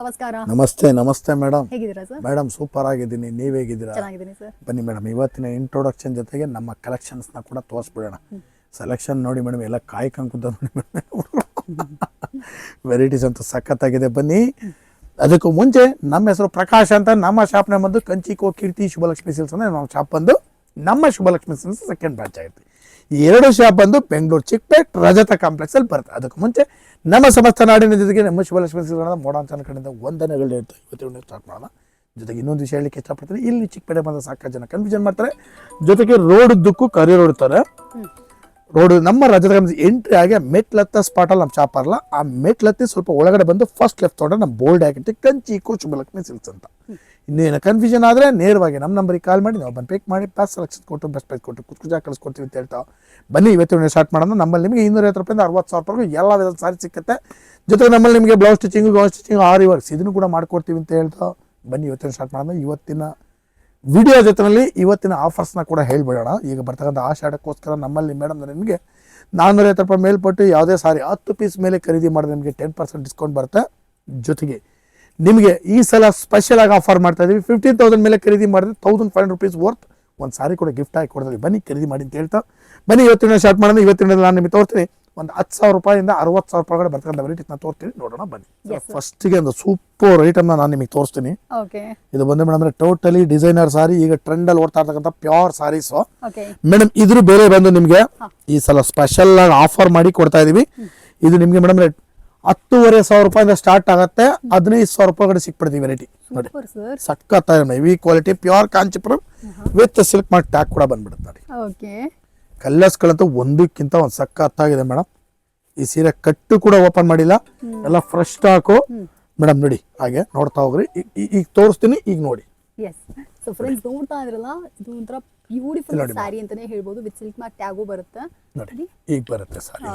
ನಮಸ್ಕಾರ. ನಮಸ್ತೆ ಮೇಡಮ್. ಹೇಗಿದ್ದೀರಾ ಸರ್? ಮೇಡಮ್ ಸೂಪರ್ ಆಗಿದ್ದೀನಿ, ನೀವು ಹೇಗಿದ್ದೀರಾ? ಚೆನ್ನಾಗಿದ್ದೀನಿ ಸರ್. ಬನ್ನಿ ಮೇಡಮ್, ಇವತ್ತಿನ ಇಂಟ್ರೊಡಕ್ಷನ್ ಜೊತೆಗೆ ನಮ್ಮ ಕಲೆಕ್ಷನ್ಸ್ನ ಕೂಡ ತೋರಿಸ್ಬಿಡೋಣ. ಸೆಲೆಕ್ಷನ್ ನೋಡಿ ಮೇಡಮ್, ಎಲ್ಲ ಕಾಯ್ಕೊಂಡು ನೋಡಿ ಮೇಡಮ್, ವೆರೈಟೀಸ್ ಅಂತೂ ಸಖತ್ತಾಗಿದೆ. ಬನ್ನಿ. ಅದಕ್ಕೂ ಮುಂಚೆ ನಮ್ಮ ಹೆಸರು ಪ್ರಕಾಶ್ ಅಂತ. ನಮ್ಮ ಶಾಪ್ನ ಬಂದು ಕಂಚಿಕೋ ಕೀರ್ತಿ ಶುಭಲಕ್ಷ್ಮಿ ಸಿಲ್ಸ್ ಅಂದರೆ ನಮ್ಮ ಶಾಪ್ ಬಂದು ನಮ್ಮ ಶುಭಲಕ್ಷ್ಮಿ ಸಿಲ್ಸ್ ಸೆಕೆಂಡ್ ಬ್ರಾಂಚ್ ಆಗುತ್ತೆ. ಈ ಎರಡು ಶಾಪ್ ಬಂದು ಬೆಂಗಳೂರು ಚಿಕ್ಕಪೇಟ್ ರಜತ ಕಾಂಪ್ಲೆಕ್ಸಲ್ಲಿ ಬರುತ್ತೆ. ಅದಕ್ಕೂ ಮುಂಚೆ ನಮ್ಮ ಸಮಸ್ತ ನಾಡಿನ ಜೊತೆಗೆ ನಮ್ಮ ಶುಭಲಕ್ಷ್ಮಿ ಸಿಲ್ಸ್ ಮೋಡಾನ್ ಚಾನಲ್ ಕಡೆಯಿಂದ ವಂದನೆಗಳು ಹೇಳ್ತಾರೆ. ಇವತ್ತು ಸ್ಟಾರ್ಟ್ ಮಾಡೋಣ. ಜೊತೆಗೆ ಇನ್ನೊಂದು ವಿಷಯ ಹೇಳಲಿಕ್ಕೆ ಇಷ್ಟಪಡ್ತೀನಿ. ಇಲ್ಲಿ ಚಿಕ್ಕಪೇಟೆ ಬಂದ ಸಾಕಷ್ಟು ಜನ ಕನ್ಫ್ಯೂಷನ್ ಮಾಡ್ತಾರೆ. ಜೊತೆಗೆ ರೋಡ್ ಉದ್ದಕ್ಕೂ ಕರಿ ರೋಡ್ ಇರ್ತಾರೆ. ರೋಡ್ ನಮ್ಮ ರಜತ ಎಂಟ್ರಿ ಆಗಿ ಮೆಟ್ಲತ್ತ ಸ್ಪಾಟಲ್ಲಿ ನಮ್ಮ ಶಾಪ್ ಅಲ್ಲ, ಆ ಮೆಟ್ಲತ್ತಿ ಸ್ವಲ್ಪ ಒಳಗಡೆ ಬಂದು ಫಸ್ಟ್ ಲೆಫ್ಟ್ ತೊಗೊಂಡ್ರೆ ನಮ್ಮ ಬೋಲ್ಡ್ ಆಗಿರುತ್ತೆ ಕಂಚಿಕೋ ಶುಭಲಕ್ಷ್ಮಿ ಸಿಲ್ಸ್ ಅಂತ. ಇನ್ನೇನು ಕನ್ಫ್ಯೂಷನ್ ಆದರೆ ನೇರವಾಗಿ ನಮ್ಮ ನಂಬರಿಗೆ ಕಾಲ್ ಮಾಡಿ ನಾವು ಬಂದು ಪಿಕ್ ಮಾಡಿ ಪಾಸ್ ಸೆಲೆಕ್ಷನ್ ಕೊಟ್ಟು ಬೆಸ್ಟ್ ಪ್ರೈಸ್ ಕೊಟ್ಟು ಕುತ್ಕುಜಾ ಕಳಿಸ್ಕೊಡ್ತೀವಿ ಅಂತ ಹೇಳ್ತಾ ಬನ್ನಿ. ಇವತ್ತು ಸ್ಟಾರ್ಟ್ ಮಾಡೋಣ. ನಮ್ಮಲ್ಲಿ ನಿಮಗೆ 250 ರೂಪಾಯಿಂದ 60,000 ರೂಪಾಯಿ ಎಲ್ಲ ವಿಧದ ಸಾರಿ ಸಿಕ್ಕುತ್ತೆ. ಜೊತೆಗೆ ನಮ್ಮಲ್ಲಿ ನಿಮಗೆ ಬ್ಲೌಸ್ ಸ್ಟಿಚಿಂಗು, ಗೌನ್ ಸ್ಟಿಚಿಂಗು, ಆರಿ ವರ್ಕ್ಸ್ ಇದನ್ನು ಕೂಡ ಮಾಡ್ಕೊಡ್ತೀವಿ ಅಂತ ಹೇಳ್ತಾ ಬನ್ನಿ ಇವತ್ತಿನ ಸ್ಟಾರ್ಟ್ ಮಾಡೋಣ. ಇವತ್ತಿನ ವಿಡಿಯೋ ಜೊತೆಯಲ್ಲಿ ಇವತ್ತಿನ ಆಫರ್ಸ್ನ ಕೂಡ ಹೇಳ್ಬಿಡೋಣ. ಈಗ ಬರ್ತಕ್ಕಂಥ ಆಷಾಢಕ್ಕೋಸ್ಕರ ನಮ್ಮಲ್ಲಿ ಮೇಡಮ್ ನಿಮಗೆ 450 ರೂಪಾಯಿ ಮೇಲ್ಪಟ್ಟು ಯಾವುದೇ ಸಾರಿ 10 ಪೀಸ್ ಮೇಲೆ ಖರೀದಿ ಮಾಡಿದ್ರೆ ನಿಮಗೆ 10% ಡಿಸ್ಕೌಂಟ್ ಬರುತ್ತೆ. ಜೊತೆಗೆ ನಿಮಗೆ ಈ ಸಲ ಸ್ಪೆಷಲ್ ಆಗಿ ಆಫರ್ ಮಾಡ್ತಾ ಇದೀವಿ. 15,000 ಮೇಲೆ ಖರೀದಿ ಮಾಡಿದ್ರೆ 1,500 ರೂಪೀಸ್ ವರ್ತ್ ಒಂದು ಸಾರಿ ಕೂಡ ಗಿಫ್ಟ್ ಆಗಿ ಕೊಡ್ತೀವಿ. ಬನ್ನಿ ಖರೀದಿ ಮಾಡಿ ಅಂತ ಹೇಳ್ತಾ ಬನ್ನಿ ಇವತ್ತಿನ ಸ್ಟಾರ್ಟ್ ಮಾಡೋಣ. ಇವತ್ತಿನ ನಾನು ನಿಮಗೆ ತೋರಿಸ್ತೀನಿ. ಒಂದು 10,000 ರೂಪಾಯಿಂದ 60,000 ರೂಪಾಯಿ ಬರ್ತಕ್ಕಂಥ ವೆರೈಟೀಸ್ನ ತೋರಿಸ್ತೀನಿ, ನೋಡೋಣ ಬನ್ನಿ. ಫಸ್ಟಿಗೆ ಒಂದು ಸೂಪರ್ ಐಟಮ್ನ ನಾನು ನಿಮಗೆ ತೋರಿಸ್ತೀನಿ. ಇದು ಬಂದು ಮೇಡಮ್ ಟೋಟಲಿ ಡಿಸೈನರ್ ಸಾರಿ, ಈಗ ಟ್ರೆಂಡಲ್ಲಿ ಓಡ್ತಾ ಇರ್ತಕ್ಕಂಥ ಪ್ಯೂರ್ ಸಾರೀಸ್ ಮೇಡಮ್. ಇದ್ರ ಬೇರೆ ಬಂದು ನಿಮಗೆ ಈ ಸಲ ಸ್ಪೆಷಲ್ ಆಗಿ ಆಫರ್ ಮಾಡಿ ಕೊಡ್ತಾ ಇದೀವಿ. ಇದು ನಿಮಗೆ ಮೇಡಮ್ 10,500 ರೂಪಾಯಿಂದ ಸ್ಟಾರ್ಟ್ ಆಗುತ್ತೆ. 15,000 ರೂಪಾಯಿ ಸಿಕ್ಬಿಡ್ತೀವಿ ವೆರೈಟಿ ನೋಡಿ. ಸಕ್ಕತ್ತಾಗಿದೆ heavy quality pure Kanchipuram with silk mark tag ಕೂಡ ಬಂದ್ಬಿಡುತ್ತೆ ನೋಡಿ. ಕಲರ್ಸ್ಗಳಂತೂ ಒಂದಕ್ಕಿಂತ ಒಂದು ಸಕ್ಕತ್ತಾಗಿದೆ ಮೇಡಮ್. ಈ ಸೀರೆ ಕಟ್ಟು ಕೂಡ ಓಪನ್ ಮಾಡಿಲ್ಲ, ಎಲ್ಲ ಫ್ರೆಶ್ ಸ್ಟಾಕು ಮೇಡಮ್. ನೋಡಿ ಹಾಗೆ ನೋಡ್ತಾ ಹೋಗ್ರಿ. ಈಗ ತೋರಿಸ್ತೀನಿ, ಈಗ ನೋಡಿ. ಸೊ ಫ್ರೆಂಡ್ಸ್ ನೋಡ್ತಾ ಇದ್ರಲ್ಲ, ಇದು ಒಂಥರ ಬ್ಯೂಟಿಫುಲ್ ಸ್ಯಾರಿ ಅಂತಾನೆ ಹೇಳ್ಬೋದು. ವಿತ್ ಸಿಲ್ಕ್ ಮಾರ್ಕ್ ಟ್ಯಾಗು ಬರುತ್ತೆ ನೋಡಿ. ಈಗ ಬರುತ್ತೆ ಸಾರಿ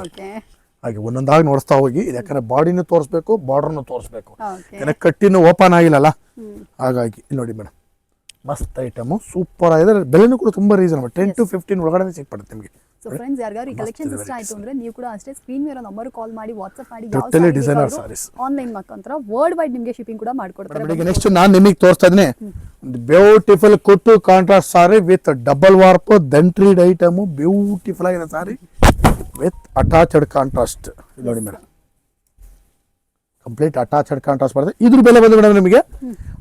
ಹಾಗೆ ಒಂದೊಂದಾಗಿ ನೋಡಿಸ್ತಾ ಹೋಗಿ. ಯಾಕಂದ್ರೆ ಬಾಡಿನೂ ತೋರಿಸ್ಬೇಕು, ಬಾರ್ಡರ್ನು ತೋರಿಸ್ಬೇಕು. ಯಾಕಂದ್ರೆ ಕಟ್ಟಿನೂ ಓಪನ್ ಆಗಿಲ್ಲಲ್ಲ, ಹಾಗಾಗಿ ಇಲ್ಲಿ ನೋಡಿ ಮೇಡಮ್, ಮಸ್ತ್ ಐಟಮು, ಸೂಪರ್ ಆಗಿದೆ. ಬೆಲೆನೂ ಕೂಡ ತುಂಬಾ ರೀಸನಬಲ್, 10 to 15 ಒಳಗಡೆ ಸಿಕ್ಬಿಡುತ್ತೆ ನಿಮಗೆ. ಸೊ ಫ್ರೆಂಡ್ಸ್ ಯಾರಿಗಾರು ಈ ಕಲೆಕ್ಷನ್ಸ್ ಇಷ್ಟ ಆಯ್ತು ಅಂದ್ರೆ ನೀವು ಕೂಡ ಅಷ್ಟೇ ಸ್ಕ್ರೀನ್ ಮೇಲೆ ನಂಬರ್ ಕಾಲ್ ಮಾಡಿ ವಾಟ್ಸ್ಆಪ್ ಮಾಡಿ ಡಿಸೈನರ್ ಸಾರೀಸ್ ಆನ್ಲೈನ್ ಮುಖಾಂತರ ವರ್ಲ್ಡ್ ವೈಡ್ ನಿಮಗೆ ಶಿಪ್ಪಿಂಗ್ ಕೂಡ ಮಾಡ್ಕೊಡ್ತಾರೆ. ನೆಕ್ಸ್ಟ್ ನಾನು ನಿಮಗೆ ತೋರಿಸ್ತಾ ಇದ್ದೀನಿ ಒಂದು ಬ್ಯೂಟಿಫುಲ್ ಕುಟ್ಟು contrast sari with double warp ದಂಟ್ರಿಡ್ ಐಟಮು. ಬ್ಯೂಟಿಫುಲ್ ಆಗಿದೆ ಸಾರಿ ವಿತ್ ಅಟ್ಯಾಚ್ಡ್ ಕಾಂಟ್ರಾಸ್ಟ್ ನೋಡಿ ಮೇಡಮ್. ಕಂಪ್ಲೀಟ್ ಅಟ್ಯಾಚ್ಡ್ ಕಾಂಟ್ರಾಸ್ಟ್ ಬರುತ್ತೆ. ಇದ್ರ ಬೆಲೆ ಬಂದು ಮೇಡಮ್ ನಿಮಗೆ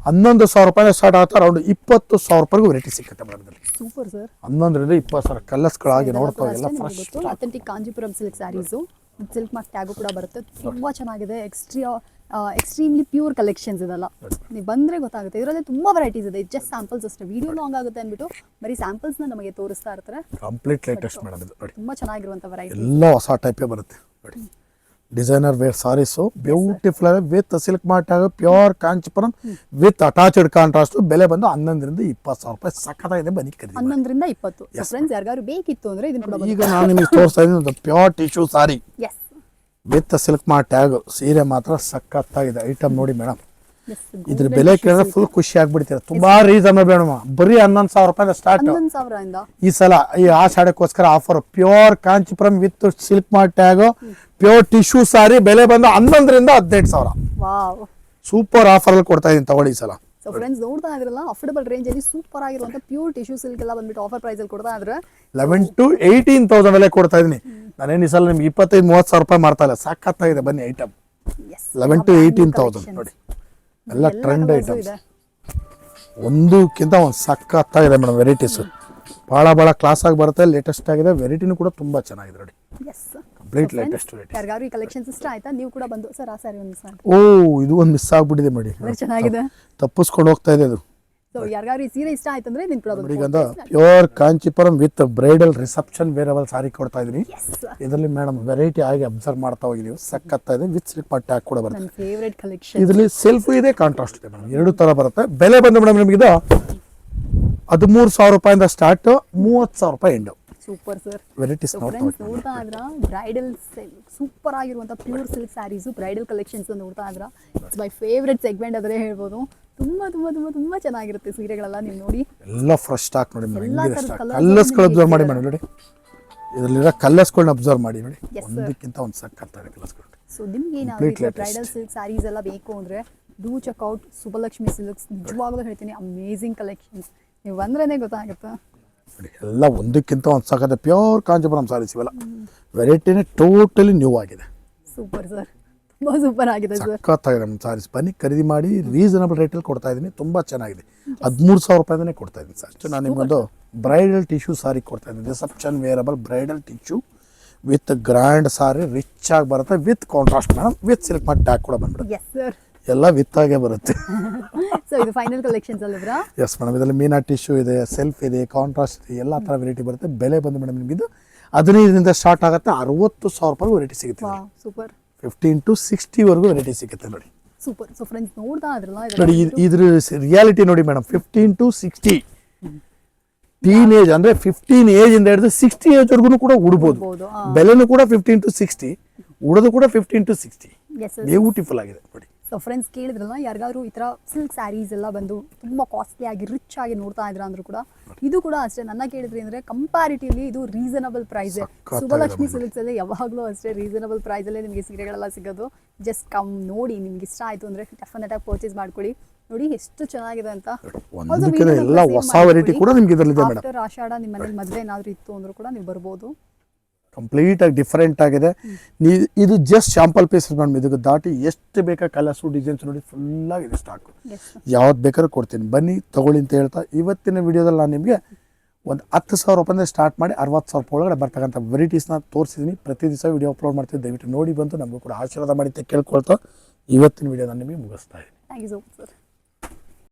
11,000 ರೂಪಾಯಿ ಸ್ಟಾರ್ಟ್ ಆಗುತ್ತೆ. ಅರೌಂಡ್ 20,000 ರೂಪಾಯಿಗೂ ವೆರೈಟಿ ಸಿಗುತ್ತೆ ಮೇಡಮ್. Super sir. 11ರಿಂದ 20,000 ಕಲರ್ಸ್ಗಳಾಗಿ ನೋಡ್ತಾ ಎಲ್ಲ fresh authentic Kanchipuram silk saris silk mark tag ಕೂಡ ಬರುತ್ತೆ. ತುಂಬಾ ಚೆನ್ನಾಗಿದೆ. ಎಕ್ಸ್ಟ್ರೀಮ್ಲಿ ಪ್ಯೂರ್ ಕಲೆಕ್ಷನ್ಸ್ ಇದೆಲ್ಲ. ನೀವು ಬಂದ್ರೆ ಗೊತ್ತಾಗುತ್ತೆ. ಇದರಲ್ಲಿ ತುಂಬಾ ವೆರೈಟೀಸ್ ಇದೆ. ಜಸ್ಟ್ ಸ್ಯಾಂಪಲ್ಸ್ ಅಷ್ಟೇ, ವಿಡಿಯೋ ಲಾಂಗ್ ಆಗುತ್ತೆ ಅಂದ್ಬಿಟ್ಟು ಬರೀ ಸ್ಯಾಂಪಲ್ಸ್ ನಮಗೆ ತೋರಿಸ್ತಾ ಇರ್ತಾರೆ. ಕಂಪ್ಲೀಟ್ ಲೇಟೆಸ್ಟ್ ಮೇಡಮ್ ಇದು ನೋಡಿ. ತುಂಬಾ ಚೆನ್ನಾಗಿರುವಂತ ವೆರೈಟಿ, ಎಲ್ಲ ಹೊಸ ಟೈಪೇ ಬರುತ್ತೆ ನೋಡಿ. ಡಿಸೈನರ್ ವೇರ್ ಸಾರೀಸು ಬ್ಯೂಟಿಫುಲ್ ಆಗಿ with silk mark tag pure Kanchipuram with attached contrast. ಬೆಲೆ ಬಂದು 11ರಿಂದ 20,000 ರೂಪಾಯಿ. ಸಖತ್ತಾಗಿದೆ, ಬನ್ನಿ ಖರೀದಿ. 11ರಿಂದ 20. ಫ್ರೆಂಡ್ಸ್ ಯಾರಿಗಾರು ಬೇಕಿತ್ತು ಅಂದ್ರೆ ಇದನ್ನ ಕೂಡ ಈಗ ನಾನು ನಿಮಗೆ ತೋರಿಸ್ತಾ ಇದ್ದೀನಿ pure tissue sorry with silk mark tag. ಸೀರೆ ಮಾತ್ರ ಸಖತ್ತಾಗಿದೆ ಐಟಮ್ ನೋಡಿ ಮೇಡಮ್. ಇದ್ರ ಬೆಲೆ ಕೇಳಿದ್ರೆ ಫುಲ್ ಖುಷಿ ಆಗ್ಬಿಡ್ತೀರ. ತುಂಬಾ ರೀಸನಬಲ್ ಮೇಡಮ್. ಬರೀ 11,000 ರೂಪಾಯಿ ಸ್ಟಾರ್ಟ್ ಈ ಸಲ. ಈ ಆಷಾಢಕ್ಕೋಸ್ಕರ offer pure Kanchipuram with silk mark tag pure tissue sari. ಬೆಲೆ ಬಂದು 11ರಿಂದ 15,000. ಸೂಪರ್ ಆಫರ್ ಅಲ್ಲಿ ಕೊಡ್ತಾ ಇದೀನಿ, ತಗೊಳ್ಳಿ ಈ ಸಲ. ಸೊ ಫ್ರೆಂಡ್ಸ್ ನೋಡ್ತಾ ಇದ್ರಲ್ಲ, ಅಫೋರ್ಡಬಲ್ ರೇಂಜ್ ಅಲ್ಲಿ ಸೂಪರ್ ಆಗಿರುವಂತ ಪ್ಯೂರ್ ಟಿಶ್ಯೂ ಸಿಲ್ಕ್ ಎಲ್ಲ ಬಂದ್ಬಿಟ್ಟು ಆಫರ್ ಪ್ರೈಸ್ ಅಲ್ಲಿ ಕೊಡ್ತಾ ಇದ್ರೆ 11 to 18,000 ಬೆಲೆ ಕೊಡ್ತಾ ಇದೀನಿ. ನಾನೇನು ಈ ಸಲ ನಿಮ್ಗೆ 25-30,000 ರೂಪಾಯಿ ಮಾಡ್ತಾ ಇಲ್ಲ. ಸಾಕಾಗ್ತಾಗಿದೆ, ಬನ್ನಿ ಐಟಮ್. 11 to 18,000 ನೋಡಿ. ಎಲ್ಲ ಟ್ರೆಂಡ್ ಐಟಮ್ಸ್, ಒಂದಕ್ಕಿಂತ ಒಂದು ಸಖತ್ತಾಗಿದೆ ಮೇಡಮ್. ವೆರೈಟೀಸ್ ಭಾಳ ಕ್ಲಾಸ್ ಆಗಿ ಬರುತ್ತೆ. ಲೇಟೆಸ್ಟ್ ಆಗಿದೆ. ವೆರೈಟಿನೂ ಕೂಡ ತುಂಬಾ ಚೆನ್ನಾಗಿದೆ ನೋಡಿ. Complete latest variety. ಯಾರಿಗಾರು ಈ ಕಲೆಕ್ಷನ್ಸ್ ಇಷ್ಟ ಆಯ್ತಾ, ನೀವು ಕೂಡ ಬಂದು ಸರ್ ಆ ಸಾರಿ ಒಂದು ಮಿಸ್ ಆಗಿದೆ. ಓ, ಇದು ಒಂದು ಮಿಸ್ ಆಗ್ಬಿಟ್ಟಿದೆ ನೋಡಿ. ಚೆನ್ನಾಗಿದೆ, ತಪ್ಪಿಸ್ಕೊಂಡು ಹೋಗ್ತಾ ಇದೆ ಅದು. ಸೊ ಯಾರಿಗಾರು ಈ ಸೀರೆ ಇಷ್ಟ ಆಯ್ತು ಅಂದ್ರೆ ನೀವು ಕೂಡ ಬಂದು. ಈಗ pure Kanchipuram with bridal reception wearable sari ಕೊಡ್ತಾ ಇದೀನಿ. ಇದರಲ್ಲಿ ಮೇಡಮ್ ವೆರೈಟಿ ಆಗಿ ಅಬ್ಸರ್ವ್ ಮಾಡ್ತಾ ಹೋಗಿ ನೀವು. ಸಕ್ಕತ್ತಾ ಇದೆ. ವಿತ್ ಸಿಲ್ಕ್ ಮಾರ್ಕ್ ಟ್ಯಾಗ್ ಕೂಡ ಬರುತ್ತೆ. ನನ್ನ ಫೇವರೇಟ್ ಕಲೆಕ್ಷನ್. ಇದರಲ್ಲಿ ಸೆಲ್ಫ್ ಇದೆ, ಕಾಂಟ್ರಾಸ್ಟ್ ಇದೆ ಮೇಡಮ್. ಎರಡು ತರ ಬರುತ್ತೆ. ಬೆಲೆ ಬಂದು ಮೇಡಮ್ ನಿಮಗೆ ಇದು 13,000 ರೂಪಾಯಿಂದ ಸ್ಟಾರ್ಟ್, 30,000 ರೂಪಾಯಿ ಎಂಡ್. Super sir. ವೆರೈಟೀಸ್ ನೋಡ್ತಾ ಇದ್ರ ಬ್ರೈಡಲ್ ಸೂಪರ್ ಆಗಿರುವಂತ pure silk sarees bridal collections ನೋಡ್ತಾ ಇದ್ರ. ಇಟ್ಸ್ ಮೈ ಫೇವರೇಟ್ ಸೆಗ್ಮೆಂಟ್ ಅಂದ್ರೆ ಹೇಳ್ಬೋದು. ತುಂಬಾ ತುಂಬಾ ತುಂಬಾ ತುಂಬಾ ಚೆನ್ನಾಗಿರುತ್ತೆ ಸೀರೆಗಳೆಲ್ಲ. ನೀವು ನೋಡಿ ಎಲ್ಲ ಫ್ರೆಶ್ ಸ್ಟಾಕ್ ನೋಡಿ ಮೇಡಮ್. ಕಲರ್ಸ್ಗಳು ಅಬ್ಸರ್ವ್ ಮಾಡಿ ಮೇಡಮ್ ನೋಡಿ. ಇದರಲ್ಲಿರೋ ಕಲರ್ಸ್ಗಳನ್ನ ಅಬ್ಸರ್ವ್ ಮಾಡಿ ನೋಡಿ. ಒಂದಕ್ಕಿಂತ ಒಂದು ಸಕ್ಕತ್ತಾಗಿದೆ ಕಲರ್ಸ್ಗಳು. ಸೊ ನಿಮ್ಗೆ ಏನಾದ್ರು ಬ್ರೈಡಲ್ ಸಿಲ್ಕ್ ಸ್ಯಾರೀಸ್ ಎಲ್ಲ ಬೇಕು ಅಂದ್ರೆ ಡೂ ಚೆಕ್ಔಟ್ ಸುಬ್ಬಲಕ್ಷ್ಮಿ ಸಿಲ್ಕ್ಸ್. ನಿಜವಾಗ್ಲೂ ಹೇಳ್ತೀನಿ, ಅಮೇಝಿಂಗ್ ಕಲೆಕ್ಷನ್ಸ್. ನೀವು ಬಂದ್ರೇ ಗೊತ್ತಾಗುತ್ತೆ. ನೋಡಿ ಎಲ್ಲ ಒಂದಕ್ಕಿಂತ ಒಂದು ಸಾಕತ್ತೆ. ಪ್ಯೂರ್ ಕಾಂಚೀಪುರಂ ಸಾರೀಸ್ ಇವೆಲ್ಲ. ವೆರೈಟಿನೇ ಟೋಟಲಿ ನ್ಯೂ ಆಗಿದೆ. ಸೂಪರ್ ಸರ್, ತುಂಬ ಸೂಪರ್ ಆಗಿದೆ ಸರ್. ಸಖತ್ತಾಗಿದೆ ನಮ್ಮ ಸಾರೀಸ್. ಬನ್ನಿ ಖರೀದಿ ಮಾಡಿ. ರೀಸನಬಲ್ ರೇಟಲ್ಲಿ ಕೊಡ್ತಾ ಇದ್ದೀನಿ. ತುಂಬ ಚೆನ್ನಾಗಿದೆ. 13,000 ರೂಪಾಯಿಂದನೇ ಕೊಡ್ತಾ ಇದ್ದೀನಿ ಸರ್. ನಾನು ನಿಮ್ಮೊಂದು ಬ್ರೈಡಲ್ ಟಿಶ್ಯೂ ಸಾರಿ ಕೊಡ್ತಾ ಇದ್ದೀನಿ. Reception wearable bridal tissue with grand sorry, rich ಆಗಿ ಬರುತ್ತೆ, with contrast madam, with silk ಮಾಡಿ ಟ್ಯಾಗ್ ಕೂಡ ಬಂದ್ಬಿಡುತ್ತೆ. ಎಸ್ ಸರ್, ಎಲ್ಲ ವಿತ್ ಆಗೇ ಬರುತ್ತೆ. ಸೊ ಇದು ಫೈನಲ್ ಕಲೆಕ್ಷನ್ಸ್ ಅಲ್ಲವ್ರಾ? ಎಸ್ ಮೇಡಮ್, ಇದರಲ್ಲಿ ಮೀನಾ ಟಿಶ್ಯೂ ಇದೆ, ಸೆಲ್ಫ್ ಇದೆ, ಕಾಂಟ್ರಾಸ್ಟ್ ಇದೆ, ಎಲ್ಲ ಥರ ವೆರೈಟಿ ಬರುತ್ತೆ. ಬೆಲೆ ಬಂದು ಮೇಡಮ್ ನಿಮಗಿದು 15ರಿಂದ ಸ್ಟಾರ್ಟ್ ಆಗುತ್ತೆ. 60,000 ರೂಪಾಯಿ ವೆರೈಟಿ ಸಿಗುತ್ತೆ. ಸೂಪರ್. 15 to 60ವರೆಗೂ ವೆರೈಟಿ ಸಿಗುತ್ತೆ ನೋಡಿ. ಸೂಪರ್. ಸೊ ಫ್ರೆಂಡ್ಸ್ ನೋಡ್ತಾ ಇದ್ರಲ್ಲ ನೋಡಿ, ಇದ್ರ ರಿಯಾಲಿಟಿ ನೋಡಿ ಮೇಡಮ್. 15 to 60 ಟೀನ್ ಏಜ್ ಅಂದ್ರೆ 15 ಏಜ್ ಇಂದ ಹಿಡಿದು 60 ಏಜ್ ವರ್ಗು ಕೂಡ ಉಡ್ಬೋದು. ಬೆಲೆನೂ ಕೂಡ 15 to 60, ಉಡೋದು ಕೂಡ 15 to 60. ಬ್ಯೂಟಿಫುಲ್ ಆಗಿದೆ ನೋಡಿ. ಸೊ ಫ್ರೆಂಡ್ಸ್ ಕೇಳಿದ್ರಲ್ಲ, ಯಾರಿಗಾದ್ರು ಈ ಥರ ಸಿಲ್ಕ್ ಸ್ಯಾರೀಸ್ ಎಲ್ಲ ಬಂದು ತುಂಬ ಕಾಸ್ಟ್ಲಿ ಆಗಿ ರಿಚ್ ಆಗಿ ನೋಡ್ತಾ ಇದ್ರ ಅಂದ್ರೂ ಕೂಡ ಇದು ಕೂಡ ಅಷ್ಟೇ. ನನ್ನ ಕೇಳಿದ್ರಿ ಅಂದರೆ ಕಂಪ್ಯಾರಿಟಿವ್ಲಿ ಇದು ರೀಸನಬಲ್ ಪ್ರೈಸ್. ಸುಬ್ಬಲಕ್ಷ್ಮಿ ಸಿಲ್ಕ್ಸ್ ಅಲ್ಲಿ ಯಾವಾಗಲೂ ಅಷ್ಟೇ ರೀಸನಬಲ್ ಪ್ರೈಸಲ್ಲೇ ನಿಮಗೆ ಸೀರೆಗಳೆಲ್ಲ ಸಿಗೋದು. ಜಸ್ಟ್ ಕಮ್ ನೋಡಿ, ನಿಮ್ಗೆ ಇಷ್ಟ ಆಯಿತು ಅಂದರೆ ಡೆಫಿನೆಟ್ ಆಗಿ ಪರ್ಚೇಸ್ ಮಾಡ್ಕೊಳ್ಳಿ. ನೋಡಿ ಎಷ್ಟು ಚೆನ್ನಾಗಿದೆ ಅಂತ. ಎಲ್ಲ ಹೊಸ ವೆರೈಟಿ ಕೂಡ ನಿಮ್ಗೆ ಇದರಲ್ಲಿದೆ ಮೇಡಮ್. ಆಫ್ಟರ್ ಆಷಾಢ ನಿಮ್ಮ ಮನೇಲಿ ಮದುವೆ ಏನಾದರೂ ಇತ್ತು ಅಂದರೂ ಕೂಡ ನೀವು ಬರ್ಬೋದು. ಕಂಪ್ಲೀಟ್ ಆಗಿ ಡಿಫರೆಂಟ್ ಆಗಿದೆ. ಇದು ಜಸ್ಟ್ ಶಾಂಪಲ್ ಪೀಸ್ ಮೇಡಮ್. ಇದಕ್ಕೆ ದಾಟಿ ಎಷ್ಟು ಬೇಕಾ ಕಲರ್ಸು ಡಿಸೈನ್ಸ್ ನೋಡಿ ಫುಲ್ ಆಗಿದೆ ಸ್ಟಾಕು. ಯಾವ್ದು ಬೇಕಾದ್ರೂ ಕೊಡ್ತೀನಿ, ಬನ್ನಿ ತಗೊಳ್ಳಿ ಅಂತ ಹೇಳ್ತಾ ಇವತ್ತಿನ ವಿಡಿಯೋದಲ್ಲಿ ನಾನು ನಿಮಗೆ ಒಂದು 10,000 ರೂಪಾಯಿಂದ ಸ್ಟಾರ್ಟ್ ಮಾಡಿ 60,000 ರೂಪಾಯಿ ಒಳಗಡೆ ಬರ್ತಕ್ಕಂಥ ವೆರೈಟೀಸ್ನ ತೋರಿಸಿದ್ದೀನಿ. ಪ್ರತಿ ದಿವಸ ವಿಡಿಯೋ ಅಪ್ಲೋಡ್ ಮಾಡ್ತೀವಿ. ದಯವಿಟ್ಟು ನೋಡಿ ಬಂದು ನಮಗೂ ಕೂಡ ಆಶೀರ್ವಾದ ಮಾಡಿ ಅಂತ ಕೇಳ್ಕೊಳ್ತಾ ಇವತ್ತಿನ ವಿಡಿಯೋ ನಾನು ನಿಮಗೆ ಮುಗಿಸ್ತಾ ಇದ್ದೀನಿ. Thank you so much sir.